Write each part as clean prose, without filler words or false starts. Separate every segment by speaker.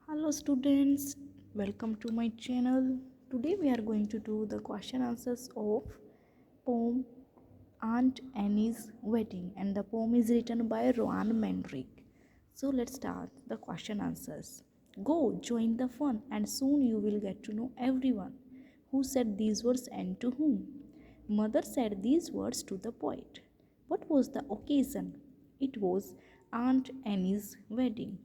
Speaker 1: Hello students, welcome to my channel. Today we are going to do the question answers of poem Aunt Annie's Wedding, and the poem is written by Rowan Mendrick. So let's start the question answers. Go join the fun and soon you will get to know everyone. Who said these words and to whom? Mother said these words to the poet. What was the occasion? It was Aunt Annie's wedding.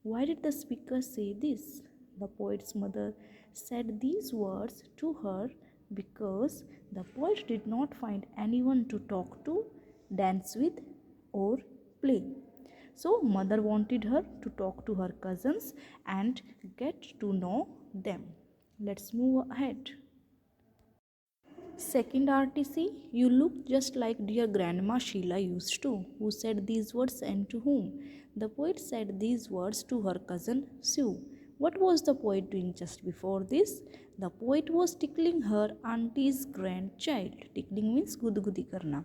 Speaker 1: Why did the speaker say this? The poet's mother said these words to her because the poet did not find anyone to talk to, dance with, or play. So, mother wanted her to talk to her cousins and get to know them. Let's move ahead. Second RTC, you look just like dear Grandma Sheila used to. Who said these words and to whom? The poet said these words to her cousin Sue. What was the poet doing just before this? The poet was tickling her auntie's grandchild. Tickling means gudgudi karna.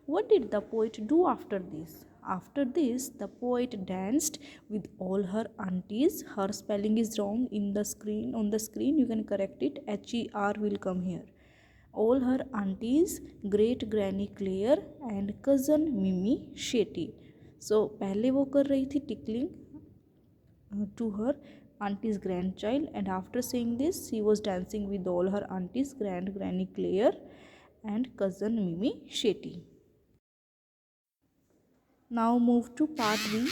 Speaker 1: What did the poet do after this? After this, the poet danced with all her aunties. Her spelling is wrong in the screen. On the screen, you can correct it. HER will come here. All her aunties, great granny Claire and cousin Mimi Shetty. So पहले वो कर रही थी tickling to her auntie's grandchild, and after saying this she was dancing with all her aunties, granny Claire and cousin Mimi Shetty. Now move to part B.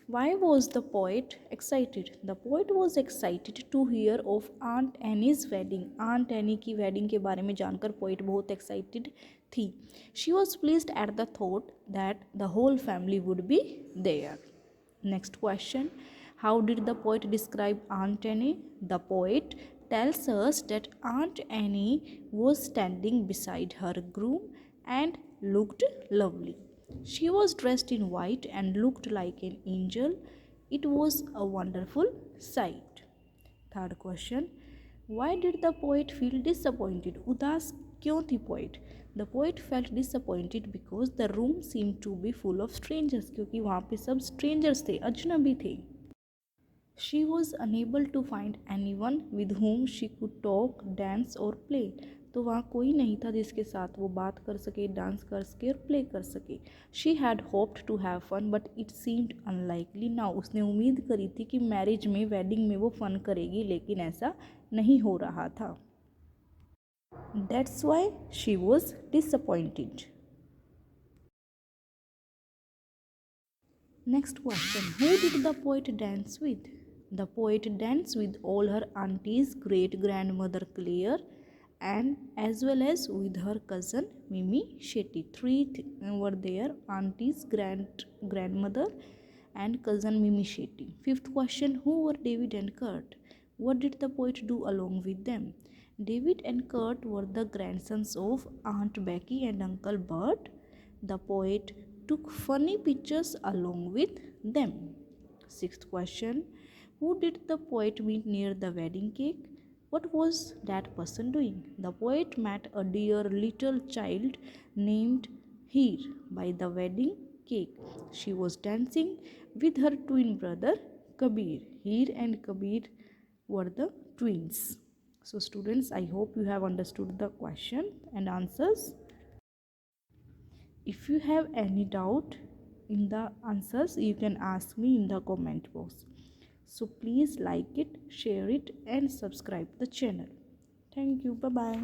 Speaker 1: Why was the poet excited? The poet was excited to hear of Aunt Annie's wedding. Aunt Annie की wedding के बारे में जानकर poet बहुत excited थी. She was pleased at the thought that the whole family would be there. Next question. How did the poet describe Aunt Annie? The poet tells us that Aunt Annie was standing beside her groom and looked lovely. She was dressed in white and looked like an angel. It was a wonderful sight. Third question. Why did the poet feel disappointed? उदास क्यों थी poet? The poet felt disappointed because the room seemed to be full of strangers. क्योंकि वहाँ पे सब strangers थे, अजनबी थे. She was unable to find anyone with whom she could talk, dance or play. तो वहाँ कोई नहीं था जिसके साथ वो बात कर सके, डांस कर सके और प्ले कर सके. She had hoped to have fun but it seemed unlikely now. उसने उम्मीद करी थी कि मैरिज में, वेडिंग में वो फन करेगी, लेकिन ऐसा नहीं हो रहा था. That's why she was disappointed. Next question. Who did the poet dance with? The poet danced with all her aunties, great grandmother Claire, and as well as with her cousin Mimi Shetty. Three were there: aunties, grandmother, and cousin Mimi Shetty. Fifth question. Who were David and Kurt? What did the poet do along with them? David and Kurt were the grandsons of Aunt Becky and Uncle Bert. The poet took funny pictures along with them. Sixth question. Who did the poet meet near the wedding cake? What was that person doing? The poet met a dear little child named Heer by the wedding cake. She was dancing with her twin brother Kabir. Heer and Kabir were the twins. So students, I hope you have understood the question and answers. If you have any doubt in the answers, you can ask me in the comment box. So please like it, share it and subscribe the channel. Thank you. Bye bye.